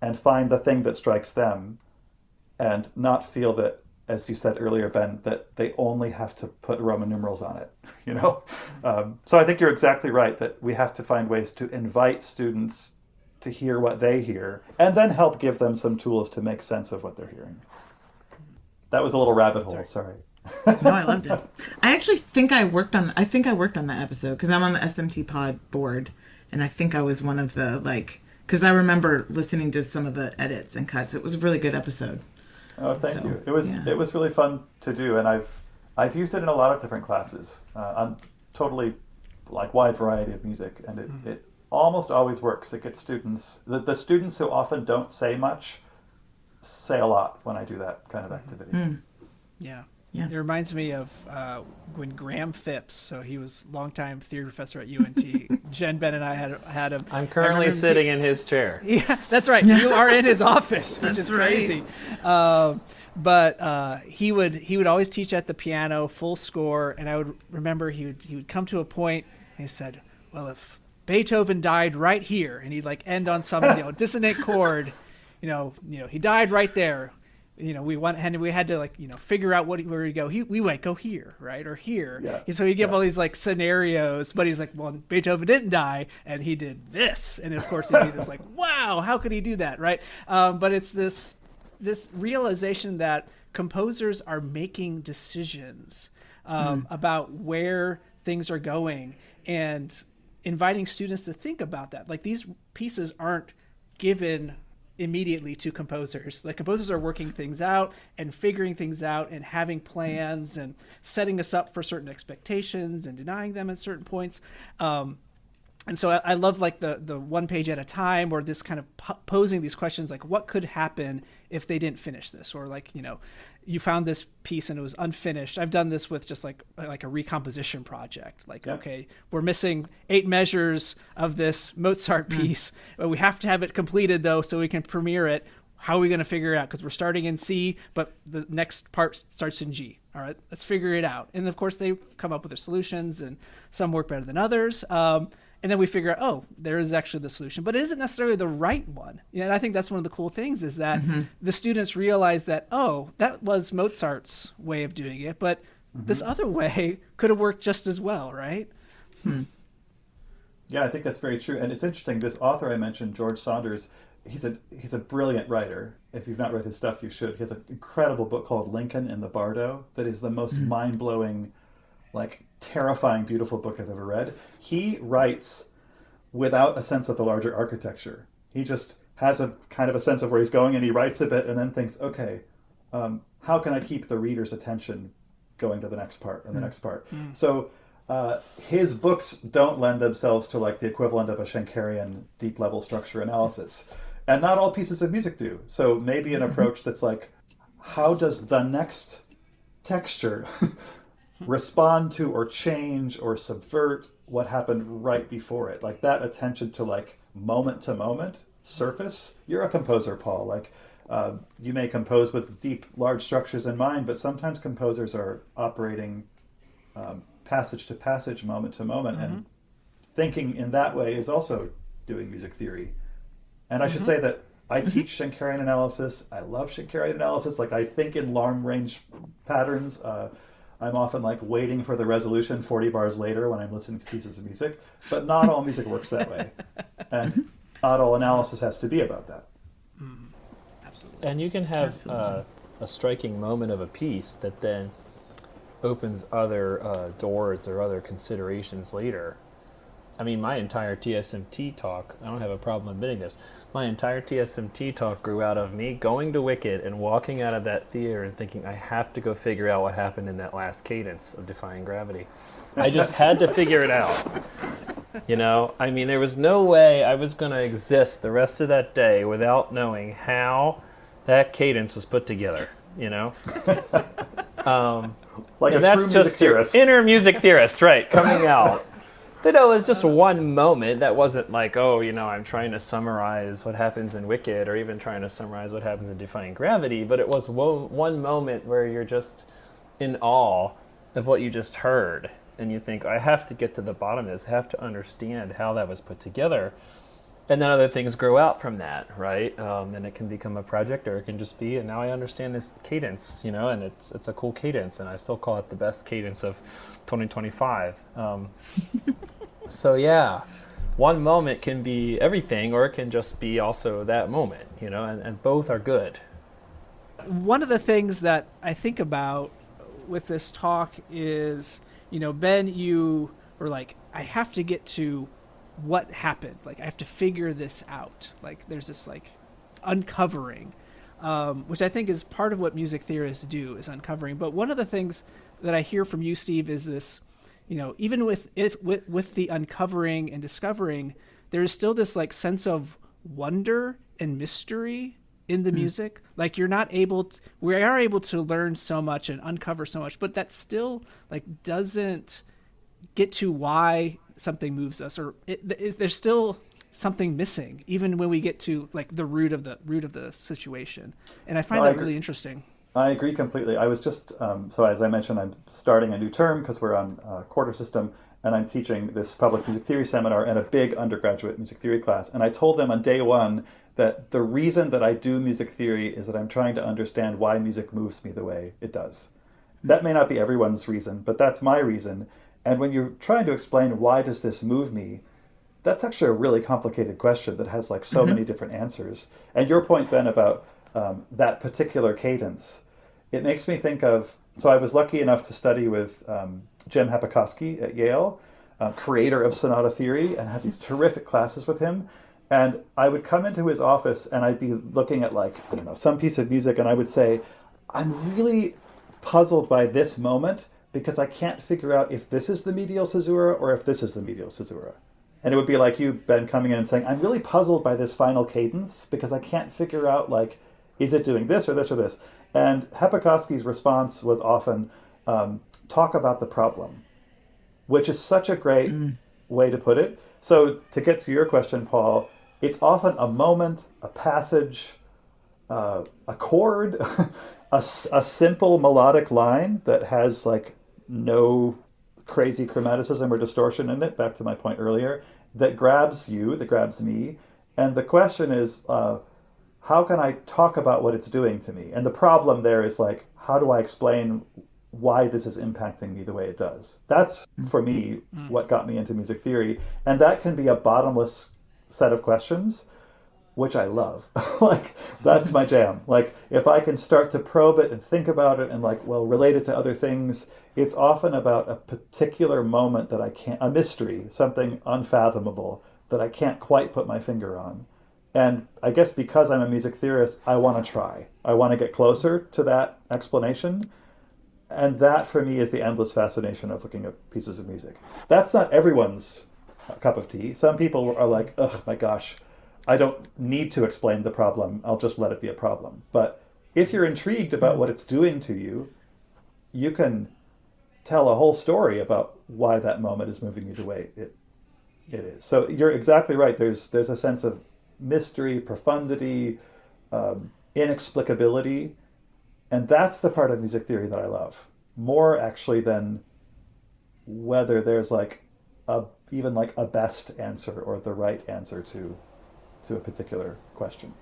and find the thing that strikes them, and not feel that, as you said earlier, Ben, that they only have to put Roman numerals on it. So I think you're exactly right that we have to find ways to invite students to hear what they hear, and then help give them some tools to make sense of what they're hearing. That was a little rabbit hole. Sorry. No, I loved it. I actually think I worked on that episode because I'm on the SMT pod board, and I think I was one of the, because I remember listening to some of the edits and cuts. It was a really good episode. Oh, thank you. It was really fun to do, and I've used it in a lot of different classes on totally wide variety of music, and it almost always works. It gets students, the students who often don't say much, say a lot when I do that kind of activity. Yeah. Yeah. It reminds me of when Graham Phipps, so he was longtime theory professor at UNT. Jen, Ben, and I had him. I'm currently sitting in his chair. Yeah, that's right. You are in his office, which is right. crazy. But he would always teach at the piano, full score, and I would remember he would come to a point and he said, well, if Beethoven died right here, and he'd end on some dissonant chord, he died right there. We had to figure out where we go. We might go here, right, or here. Yeah. And so he give all these scenarios, but he's like, well, Beethoven didn't die, and he did this, and of course it'd be this wow, how could he do that, right? But it's this realization that composers are making decisions about where things are going, and inviting students to think about that. These pieces aren't given immediately to composers. Composers are working things out and figuring things out and having plans and setting us up for certain expectations and denying them at certain points. And so I love like the one page at a time, or this kind of posing these questions like, what could happen if they didn't finish this? Or like, you found this piece and it was unfinished. I've done this with just like a recomposition project. Like, okay, we're missing 8 measures of this Mozart piece, but we have to have it completed though, so we can premiere it. How are we going to figure it out? Because we're starting in C, but the next part starts in G. All right, let's figure it out. And of course, they come up with their solutions, and some work better than others. And then we figure out, oh, there is actually the solution, but it isn't necessarily the right one. And I think that's one of the cool things is that the students realize that, oh, that was Mozart's way of doing it, but this other way could have worked just as well, right? Yeah, I think that's very true. And it's interesting, this author I mentioned, George Saunders, he's a brilliant writer. If you've not read his stuff, you should. He has an incredible book called Lincoln in the Bardo that is the most mind-blowing, like terrifying, beautiful book I've ever read. He writes without a sense of the larger architecture. He just has a kind of a sense of where he's going, and he writes a bit and then thinks, okay, how can I keep the reader's attention going to the next part and the next part? So his books don't lend themselves to like the equivalent of a Schenkerian deep level structure analysis. And not all pieces of music do. So maybe an approach that's like, how does the next texture respond to or change or subvert what happened right before it? Like that attention to like moment to moment surface. You're a composer, Paul. Like you may compose with deep, large structures in mind, but sometimes composers are operating passage to passage, moment to moment, and thinking in that way is also doing music theory. And I should say that I teach Schenkerian analysis. I love Schenkerian analysis. Like I think in long range patterns. I'm often like waiting for the resolution 40 bars later when I'm listening to pieces of music, but not all music works that way. And not all analysis has to be about that. Absolutely. And you can have a striking moment of a piece that then opens other doors or other considerations later. I mean, my entire TSMT talk, I don't have a problem admitting this, my entire TSMT talk grew out of me going to Wicked and walking out of that theater and thinking, I have to go figure out what happened in that last cadence of Defying Gravity. I just had to figure it out. I mean, there was no way I was going to exist the rest of that day without knowing how that cadence was put together, Like a that's true just music theorist. Inner music theorist, right, coming out. But it was just one moment. That wasn't like, I'm trying to summarize what happens in Wicked or even trying to summarize what happens in Defying Gravity. But it was one moment where you're just in awe of what you just heard. And you think, I have to get to the bottom of this. I have to understand how that was put together. And then other things grow out from that, right? And it can become a project, or it can just be, and now I understand this cadence, and it's a cool cadence, and I still call it the best cadence of 2025. So yeah, one moment can be everything, or it can just be also that moment, and both are good. One of the things that I think about with this talk is, Ben, you were like, I have to get to what happened. Like, I have to figure this out. Like, there's this like uncovering, which I think is part of what music theorists do, is uncovering. But one of the things that I hear from you, Steve, is this, even with the uncovering and discovering, there is still this like sense of wonder and mystery in the music. Like, we are able to learn so much and uncover so much, but that still like doesn't get to why something moves us, or there's still something missing even when we get to like the root of the situation. And I find that really interesting. I agree completely. I was just so as I mentioned, I'm starting a new term because we're on quarter system, and I'm teaching this public music theory seminar and a big undergraduate music theory class. And I told them on day one that the reason that I do music theory is that I'm trying to understand why music moves me the way it does. That may not be everyone's reason, but that's my reason. And when you're trying to explain why does this move me, that's actually a really complicated question that has like so many different answers. And your point, Ben, about that particular cadence, it makes me think of, so I was lucky enough to study with Jim Hapikoski at Yale, creator of sonata theory, and had these terrific classes with him. And I would come into his office and I'd be looking at like, I don't know, some piece of music, and I would say, I'm really puzzled by this moment because I can't figure out if this is the medial caesura or if this is the medial caesura. And it would be like you, Ben, coming in and saying, I'm really puzzled by this final cadence because I can't figure out, like, is it doing this or this or this? And Hepikowski's response was often, talk about the problem, which is such a great way to put it. So to get to your question, Paul, it's often a moment, a passage, a chord, a simple melodic line that has like no crazy chromaticism or distortion in it, back to my point earlier, that grabs you, that grabs me. And the question is, how can I talk about what it's doing to me? And the problem there is like, how do I explain why this is impacting me the way it does? That's, for me, what got me into music theory. And that can be a bottomless set of questions, which I love. Like, that's my jam. Like, if I can start to probe it and think about it and like, well, relate it to other things, it's often about a particular moment that I can't, a mystery, something unfathomable that I can't quite put my finger on. And I guess because I'm a music theorist, I want to try. I want to get closer to that explanation. And that, for me, is the endless fascination of looking at pieces of music. That's not everyone's cup of tea. Some people are like, oh my gosh, I don't need to explain the problem. I'll just let it be a problem. But if you're intrigued about what it's doing to you, you can tell a whole story about why that moment is moving you the way it is. So you're exactly right. There's a sense of mystery, profundity, inexplicability. And that's the part of music theory that I love. More actually than whether there's like even like a best answer or the right answer to a particular question.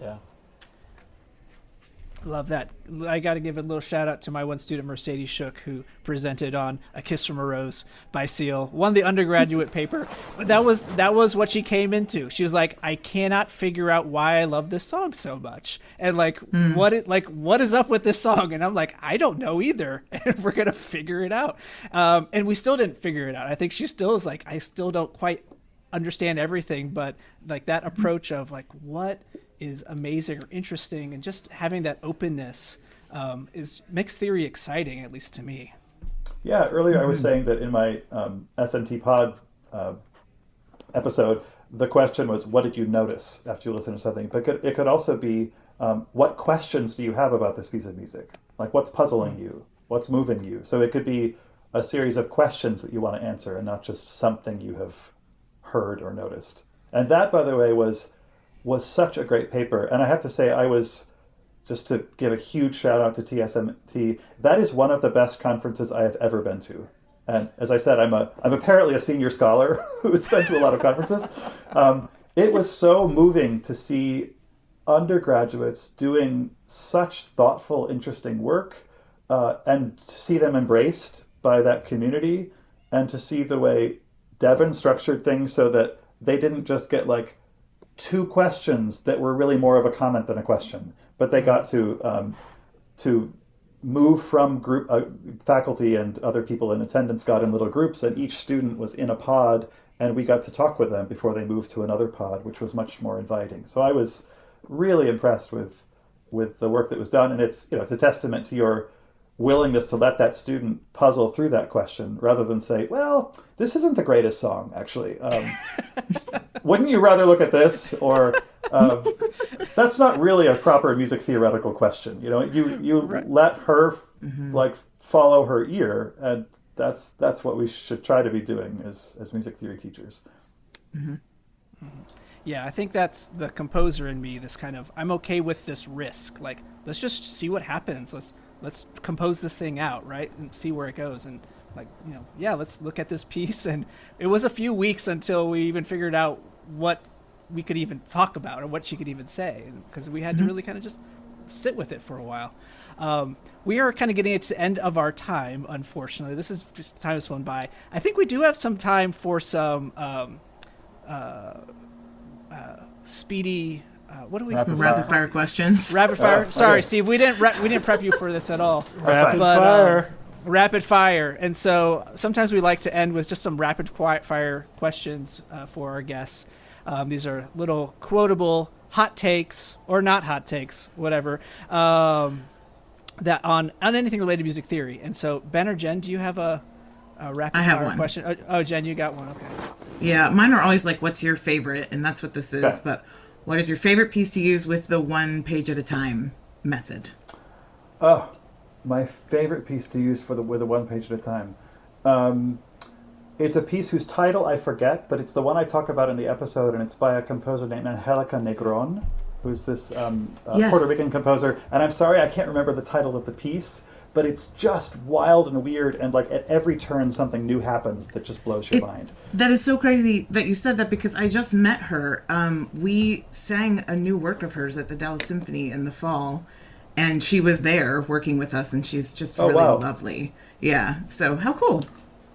Yeah. Love that. I got to give a little shout out to my one student, Mercedes Shook, who presented on A Kiss from a Rose by Seal, won the undergraduate paper. But that was what she came into. She was like, I cannot figure out why I love this song so much. And what is up with this song? And I'm like, I don't know either. And we're going to figure it out. And we still didn't figure it out. I think she still is like, I still don't quite understand everything, but like that approach of like, what is amazing or interesting, and just having that openness makes theory exciting, at least to me. Yeah, earlier I was saying that in my SMT pod episode, the question was, what did you notice after you listened to something? But it could also be, what questions do you have about this piece of music? Like, what's puzzling you? What's moving you? So it could be a series of questions that you want to answer, and not just something you have heard or noticed. And that, by the way, was such a great paper. And I have to say, I was, just to give a huge shout out to TSMT, that is one of the best conferences I have ever been to. And as I said, I'm apparently a senior scholar who's been to a lot of conferences. It was so moving to see undergraduates doing such thoughtful, interesting work, and to see them embraced by that community, and to see the way Devin structured things so that they didn't just get like two questions that were really more of a comment than a question, but they got to move from group faculty and other people in attendance got in little groups, and each student was in a pod, and we got to talk with them before they moved to another pod, which was much more inviting. So I was really impressed with the work that was done, and it's a testament to your willingness to let that student puzzle through that question rather than say, well, this isn't the greatest song, actually. Wouldn't you rather look at this? Or that's not really a proper music theoretical question. You right. Let her like follow her ear, and that's what we should try to be doing as music theory teachers. Mm-hmm. Mm-hmm. Yeah, I think that's the composer in me, this kind of, I'm okay with this risk. Like, let's just see what happens. Let's compose this thing out, right? And see where it goes. And let's look at this piece. And it was a few weeks until we even figured out what we could even talk about or what she could even say. Because we had to really kind of just sit with it for a while. We are kind of getting to the end of our time, unfortunately. This is just, time has flown by. I think we do have some time for some speedy... what do we? Rapid fire questions. Rapid fire. Sorry, Steve. We didn't prep you for this at all. Rapid fire. And so sometimes we like to end with just some rapid fire questions for our guests. These are little quotable hot takes or not hot takes, whatever. That on anything related to music theory. And so Ben or Jen, do you have a rapid I have fire one. question. Oh, Jen, you got one. Okay. Yeah, mine are always like, what's your favorite? And that's what this is. Okay. But what is your favorite piece to use with the one page at a time method? Oh, my favorite piece to use with a one page at a time. It's a piece whose title I forget, but it's the one I talk about in the episode, and it's by a composer named Angelica Negron, who's this Yes. Puerto Rican composer. And I'm sorry, I can't remember the title of the piece, but it's just wild and weird, and like at every turn something new happens that just blows your mind. That is so crazy that you said that, because I just met her. We sang a new work of hers at the Dallas Symphony in the fall, and she was there working with us, and she's just really wow. lovely. Yeah, so how cool.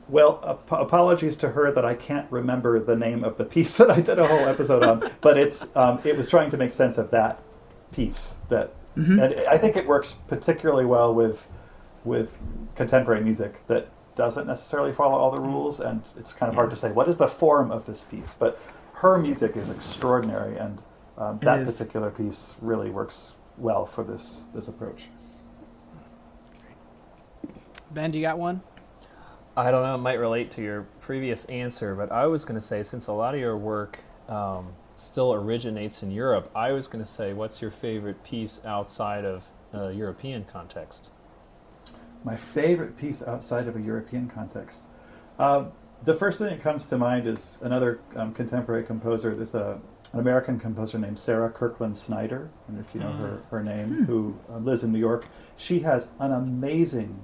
Well, apologies to her that I can't remember the name of the piece that I did a whole episode on, but it was trying to make sense of that piece. And I think it works particularly well with contemporary music that doesn't necessarily follow all the rules, and it's kind of hard to say what is the form of this piece. But her music is extraordinary, and that particular piece really works well for this approach. Ben, do you got one? I don't know, it might relate to your previous answer, but I was going to say, since a lot of your work still originates in Europe, I was going to say, what's your favorite piece outside of a European context? My favorite piece outside of a European context. The first thing that comes to mind is another contemporary composer. There's an American composer named Sarah Kirkland Snyder, and if you know her name, who lives in New York. She has an amazing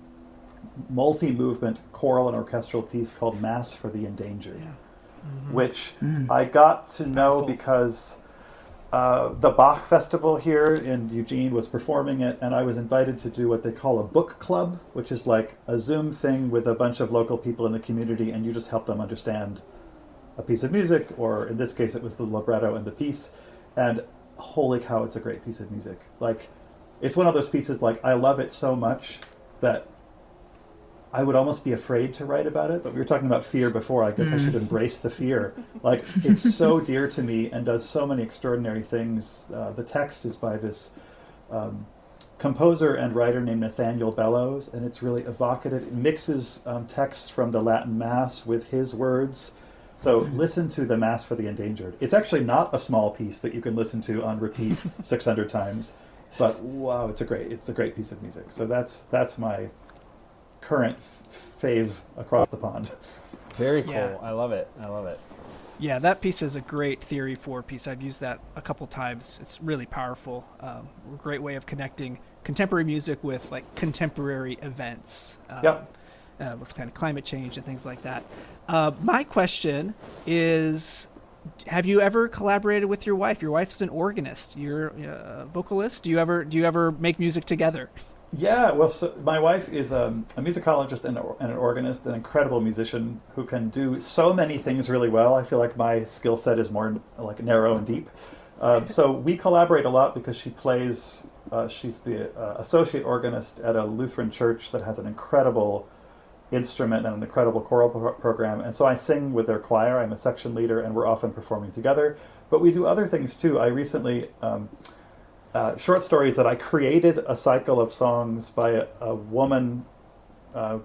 multi-movement choral and orchestral piece called Mass for the Endangered, which I got to know because the Bach Festival here in Eugene was performing it, and I was invited to do what they call a book club, which is like a Zoom thing with a bunch of local people in the community, and you just help them understand a piece of music, or in this case it was the libretto and the piece, and holy cow, it's a great piece of music. Like, it's one of those pieces, like, I love it so much that I would almost be afraid to write about it, but we were talking about fear before. I guess I should embrace the fear. Like, it's so dear to me and does so many extraordinary things. The text is by this composer and writer named Nathaniel Bellows, and it's really evocative. It mixes text from the Latin Mass with his words. So listen to the Mass for the Endangered. It's actually not a small piece that you can listen to on repeat 600 times, but wow, it's a great piece of music. So that's my current fave across the pond. Very cool. Yeah. I love it. Yeah, that piece is a great Theory 4 piece. I've used that a couple times. It's really powerful. A great way of connecting contemporary music with like contemporary events. With kind of climate change and things like that. My question is, have you ever collaborated with your wife? Your wife's an organist. You're a vocalist. Do you ever make music together? Yeah, well, so my wife is a musicologist and an organist, an incredible musician who can do so many things really well. I feel like my skill set is more like narrow and deep. So we collaborate a lot because she plays, she's the associate organist at a Lutheran church that has an incredible instrument and an incredible choral program. And so I sing with their choir. I'm a section leader, and we're often performing together. But we do other things too. I recently... short stories that I created a cycle of songs by a woman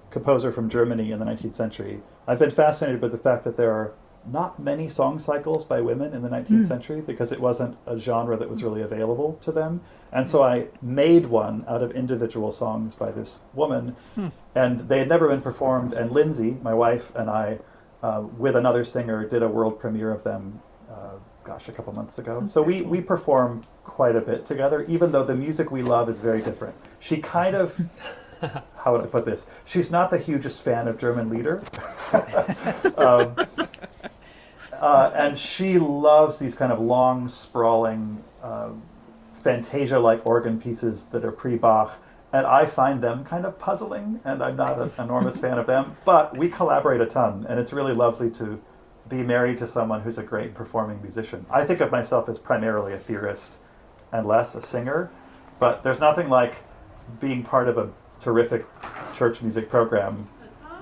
composer from Germany in the 19th century. I've been fascinated with the fact that there are not many song cycles by women in the 19th century because it wasn't a genre that was really available to them. And so I made one out of individual songs by this woman, and they had never been performed. And Lindsay, my wife, and I, with another singer, did a world premiere of them a couple months ago. So we perform quite a bit together, even though the music we love is very different. She kind of, how would I put this? She's not the hugest fan of German Lieder. And she loves these kind of long, sprawling, Fantasia-like organ pieces that are pre-Bach. And I find them kind of puzzling, and I'm not an enormous fan of them. But we collaborate a ton, and it's really lovely to be married to someone who's a great performing musician. I think of myself as primarily a theorist and less a singer, but there's nothing like being part of a terrific church music program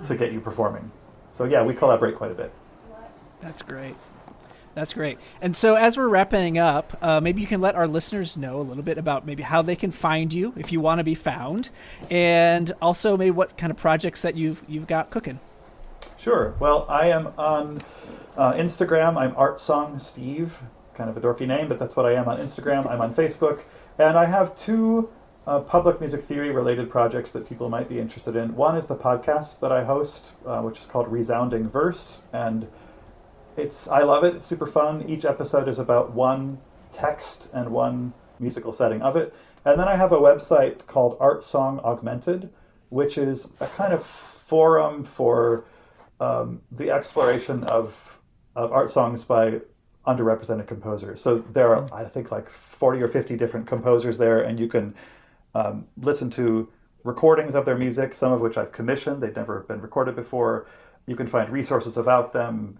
to get you performing. So yeah, we collaborate quite a bit. That's great. That's great. And so as we're wrapping up, maybe you can let our listeners know a little bit about maybe how they can find you if you want to be found, and also maybe what kind of projects that you've got cooking. Sure. Well, I am on Instagram. I'm ArtSongSteve, kind of a dorky name, but that's what I am on Instagram. I'm on Facebook. And I have two public music theory related projects that people might be interested in. One is the podcast that I host, which is called Resounding Verse. And I love it. It's super fun. Each episode is about one text and one musical setting of it. And then I have a website called Art Song Augmented, which is a kind of forum for the exploration of art songs by underrepresented composers. So there are, I think, like 40 or 50 different composers there, and you can listen to recordings of their music, some of which I've commissioned. They've never been recorded before. You can find resources about them.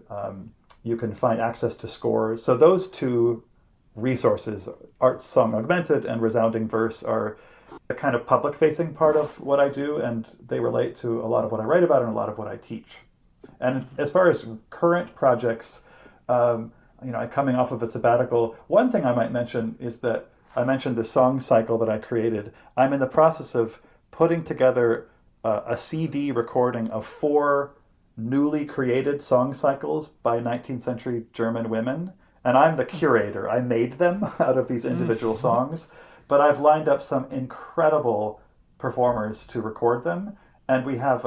You can find access to scores. So those two resources, Art Song Augmented and Resounding Verse, are a kind of public-facing part of what I do, and they relate to a lot of what I write about and a lot of what I teach. And as far as current projects, coming off of a sabbatical, one thing I might mention is that I mentioned the song cycle that I created. I'm in the process of putting together a CD recording of 4 newly created song cycles by 19th century German women. And I'm the curator. I made them out of these individual songs. But I've lined up some incredible performers to record them. And we have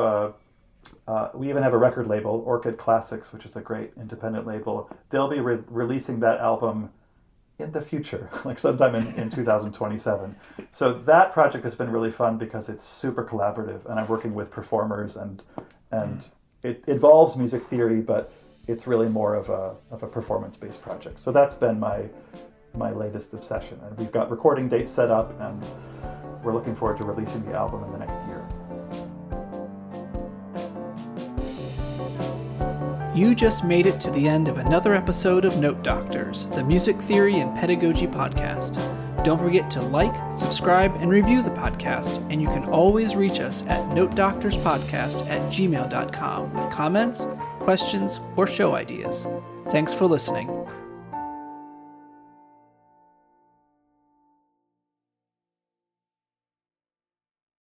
we even have a record label, Orchid Classics, which is a great independent label. They'll be releasing that album in the future, like sometime in 2027. So that project has been really fun because it's super collaborative, and I'm working with performers, and it involves music theory, but it's really more of a performance-based project. So that's been my latest obsession, and we've got recording dates set up, and we're looking forward to releasing the album in the next year. You just made it to the end of another episode of Note Doctors, the music theory and pedagogy podcast. Don't forget to like, subscribe, and review the podcast, and you can always reach us at notedoctorspodcast@gmail.com with comments, questions, or show ideas. Thanks for listening.